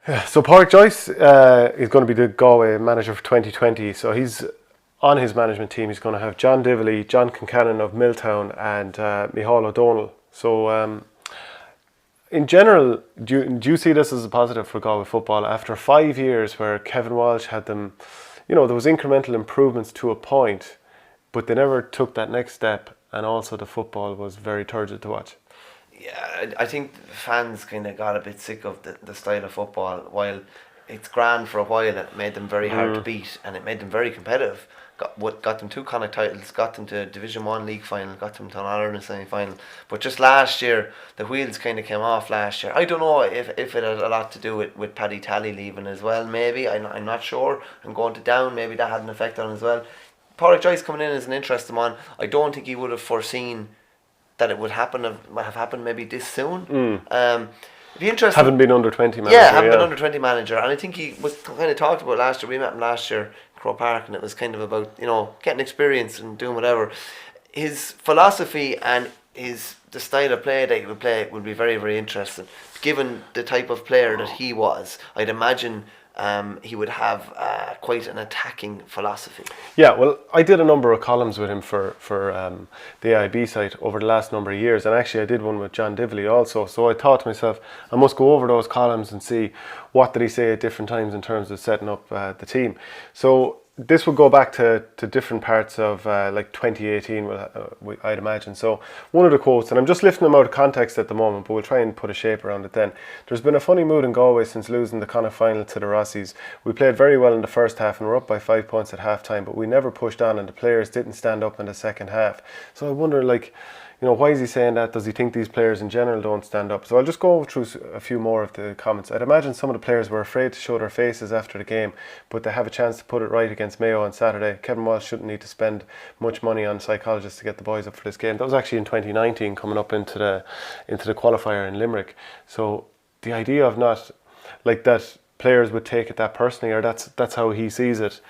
So Padraic Joyce is going to be the Galway manager for 2020. So he's on his management team. He's going to have John Dively, John Concannon of Milltown, and Micheál O'Donnell. So in general, do you see this as a positive for Galway football? After 5 years where Kevin Walsh had them, there was incremental improvements to a point, but they never took that next step, and also the football was very turgid to watch. Yeah, I think fans kind of got a bit sick of the style of football. While it's grand for a while, it made them very hard to beat, and it made them very competitive. Got them 2 Connacht titles, got them to Division 1 league final, got them to an All-Ireland semi-final. But just last year, the wheels kind of came off last year. I don't know if it had a lot to do with Paddy Tally leaving as well, maybe. I'm not sure. And going to Down, maybe that had an effect on him as well. Padraic Joyce coming in is an interesting one. I don't think he would have foreseen that it would have happened maybe this soon. It'd be interesting. Haven't been under 20 manager. Yeah, haven't been under 20 manager, and I think he was kind of talked about last year. We met him last year in Croke Park, and it was kind of about getting experience and doing whatever. His philosophy and the style of play that he would play would be very, very interesting. Given the type of player that he was, I'd imagine he would have quite an attacking philosophy. Yeah, well, I did a number of columns with him for the AIB site over the last number of years, and actually I did one with John Dively also. So I thought to myself, I must go over those columns and see what did he say at different times in terms of setting up the team. So this would go back to different parts of like 2018, I'd imagine. So one of the quotes, and I'm just lifting them out of context at the moment, but we'll try and put a shape around it then. There's been a funny mood in Galway since losing the Connacht final to the Rossies. We played very well in the first half and were up by 5 points at half time, but we never pushed on and the players didn't stand up in the second half. So I wonder, why is he saying that? Does he think these players in general don't stand up? So I'll just go through a few more of the comments. I'd imagine some of the players were afraid to show their faces after the game, but they have a chance to put it right against Mayo on Saturday. Kevin Walsh shouldn't need to spend much money on psychologists to get the boys up for this game. That was actually in 2019, coming up into the qualifier in Limerick. So the idea of not that players would take it that personally, or that's how he sees it.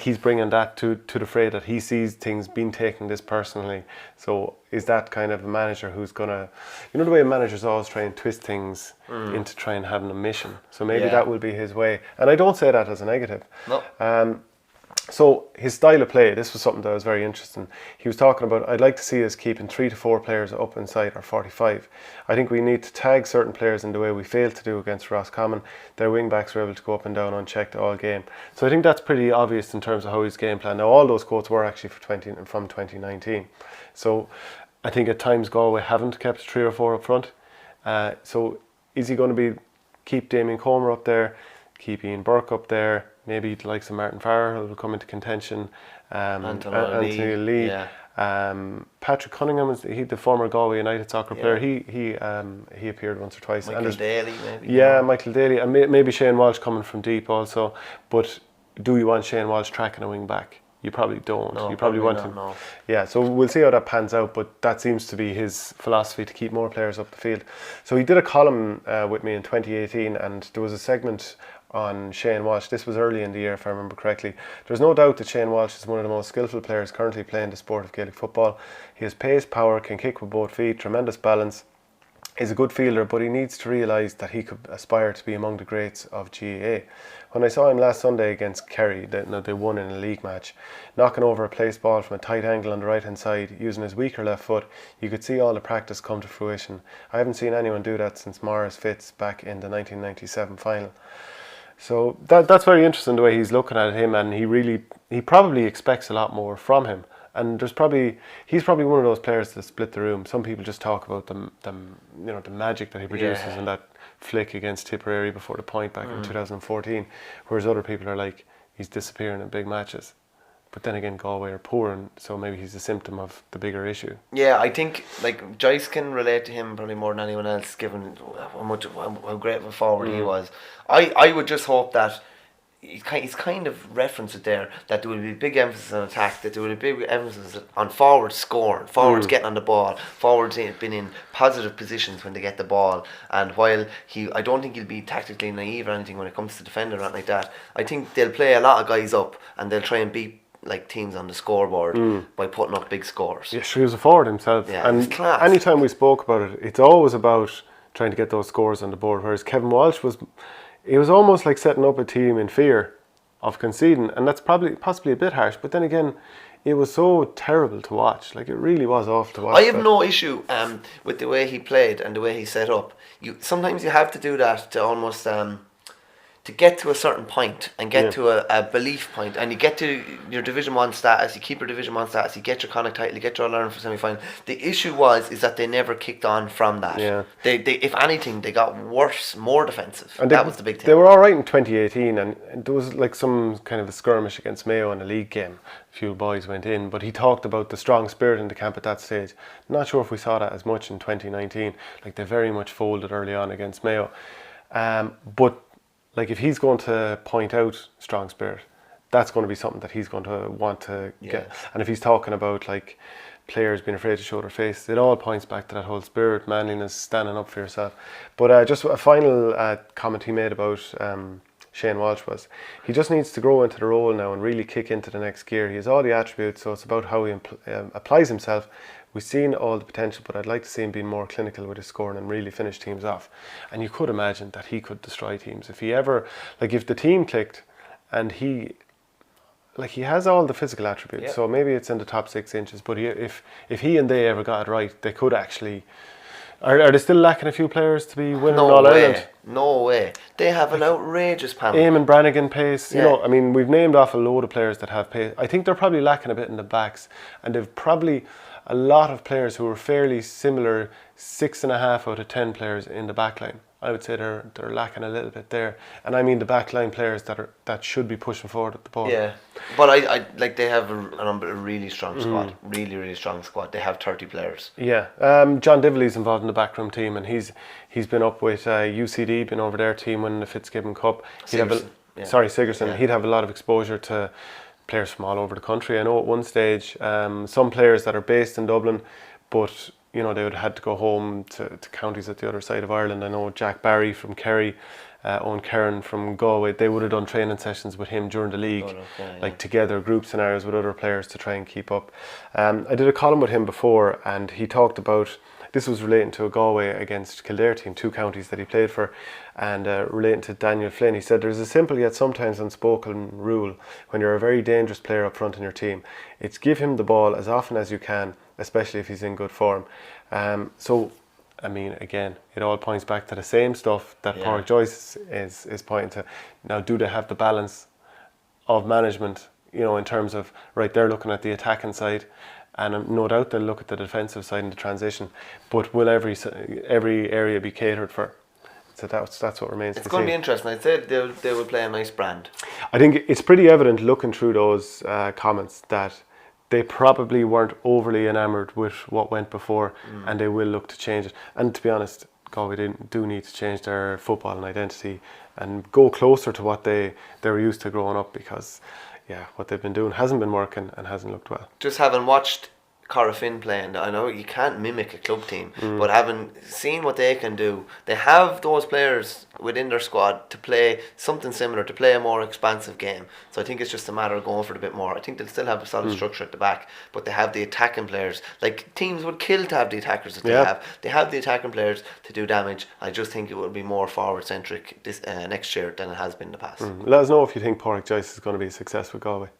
He's bringing that to the fray, that he sees things being taken this personally. So is that kind of a manager who's gonna, the way managers always try and twist things into trying having a mission. So maybe that will be his way, and I don't say that as a negative. No. So his style of play, this was something that was very interesting. He was talking about, I'd like to see us keeping 3 to 4 players up inside our 45. I think we need to tag certain players in the way we failed to do against Roscommon. Their wing backs were able to go up and down unchecked all game. So I think that's pretty obvious in terms of how his game plan. Now all those quotes were actually from 2019. So I think at times Galway haven't kept 3 or 4 up front. So is he going to keep Damien Comer up there, keep Ian Burke up there? Maybe the likes of Martin Farrell will come into contention. Anthony Lee. Yeah. Patrick Cunningham is the former Galway United soccer player. He appeared once or twice. Michael Daly, maybe. Yeah, Michael Daly, and maybe Shane Walsh coming from deep also. But do you want Shane Walsh tracking a wing back? You probably don't. No, you probably want not, him. No. Yeah, so we'll see how that pans out, but that seems to be his philosophy, to keep more players up the field. So he did a column with me in 2018, and there was a segment on Shane Walsh. This was early in the year, if I remember correctly. There's no doubt that Shane Walsh is one of the most skillful players currently playing the sport of Gaelic football. He has pace, power, can kick with both feet, tremendous balance, is a good fielder, but he needs to realise that he could aspire to be among the greats of GAA. When I saw him last Sunday against Kerry, they won in a league match, knocking over a place ball from a tight angle on the right hand side using his weaker left foot, you could see all the practice come to fruition. I haven't seen anyone do that since Morris Fitz back in the 1997 final. So that's very interesting, the way he's looking at him, and he probably expects a lot more from him. And he's probably one of those players that split the room. Some people just talk about the magic that he produces in that flick against Tipperary before the point back in 2014, whereas other people are like, he's disappearing in big matches. But then again, Galway are poor, and so maybe he's a symptom of the bigger issue. Yeah, I think Joyce can relate to him probably more than anyone else, given how great of a forward he was. I would just hope that he's kind of referenced it there, that there will be a big emphasis on attack, that there will be a big emphasis on forwards scoring, forwards getting on the ball, forwards being in positive positions when they get the ball. And while I don't think he'll be tactically naive or anything when it comes to defending or anything like that, I think they'll play a lot of guys up and they'll try and beat teams on the scoreboard by putting up big scores. Yeah, sure, he was a forward himself. Yeah, and class. anytime we spoke about it, it's always about trying to get those scores on the board. Whereas Kevin Walsh it was almost like setting up a team in fear of conceding, and that's possibly a bit harsh. But then again, it was so terrible to watch. Like, it really was awful to watch. I have no issue with the way he played and the way he set up. Sometimes you have to do that to almost to get to a certain point and get to a belief point, and you get to your Division 1 status, you keep your Division 1 status, you get your Connacht title, you get your All-Ireland for semi-final. The issue is that they never kicked on from that. Yeah. They if anything, they got worse, more defensive. And that was the big thing. They were alright in 2018, and there was like some kind of a skirmish against Mayo in a league game. A few boys went in, but he talked about the strong spirit in the camp at that stage. Not sure if we saw that as much in 2019. Like, they very much folded early on against Mayo. But like, if he's going to point out strong spirit, that's going to be something that he's going to want to get. And if he's talking about like players being afraid to show their face, it all points back to that whole spirit, manliness, standing up for yourself. But just a final comment he made about Shane Walsh was, he just needs to grow into the role now and really kick into the next gear. He has all the attributes, so it's about how he applies himself. We've seen all the potential, but I'd like to see him being more clinical with his scoring and really finish teams off. And you could imagine that he could destroy teams if he ever, like, if the team clicked, and he has all the physical attributes. So maybe it's in the top 6 inches. But if he and they ever got it right, they could actually. Are they still lacking a few players to be winning All Ireland? No way. They have an outrageous panel. Eamon Brannigan pace. You know, I mean, we've named off a load of players that have pace. I think they're probably lacking a bit in the backs, and they've probably a lot of players who are fairly similar, 6.5 out of 10 players in the back line. I would say they're lacking a little bit there, and I mean the back line players that should be pushing forward at the ball. Yeah, but I like, they have a really strong squad, really strong squad. They have 30 players. Yeah, John Dively's involved in the backroom team, and he's been up with UCD, been over their team winning the Fitzgibbon Cup. Sigerson. Yeah. He'd have a lot of exposure to players from all over the country. I know at one stage some players that are based in Dublin, but you know, they would have had to go home to counties at the other side of Ireland. I know Jack Barry from Kerry, Owen Kerrin from Galway, they would have done training sessions with him during the league, together, group scenarios with other players to try and keep up. I did a column with him before, and he talked about, this was relating to a Galway against Kildare team, 2 counties that he played for, and relating to Daniel Flynn. He said, there's a simple yet sometimes unspoken rule when you're a very dangerous player up front in your team. It's give him the ball as often as you can, especially if he's in good form. So, I mean, again, it all points back to the same stuff that Padraic Joyce is pointing to. Now, do they have the balance of management, you know, in terms of, right, they're looking at the attacking side, and no doubt they'll look at the defensive side in the transition, but will every area be catered for? So that's what remains to be seen. It's going to be interesting. I'd say they will play a nice brand. I think it's pretty evident looking through those comments that they probably weren't overly enamoured with what went before, and they will look to change it. And to be honest, Galway do need to change their football and identity and go closer to what they were used to growing up, because what they've been doing hasn't been working and hasn't looked well. Just having watched Corofin playing, I know you can't mimic a club team, but having seen what they can do, they have those players within their squad to play something similar, to play a more expansive game. So I think it's just a matter of going for it a bit more. I think they'll still have a solid structure at the back, but they have the attacking players. Like, teams would kill to have the attackers that they have. They have the attacking players to do damage. I just think it will be more forward centric this next year than it has been in the past. Let us know if you think Padraic Joyce is going to be a success with Galway.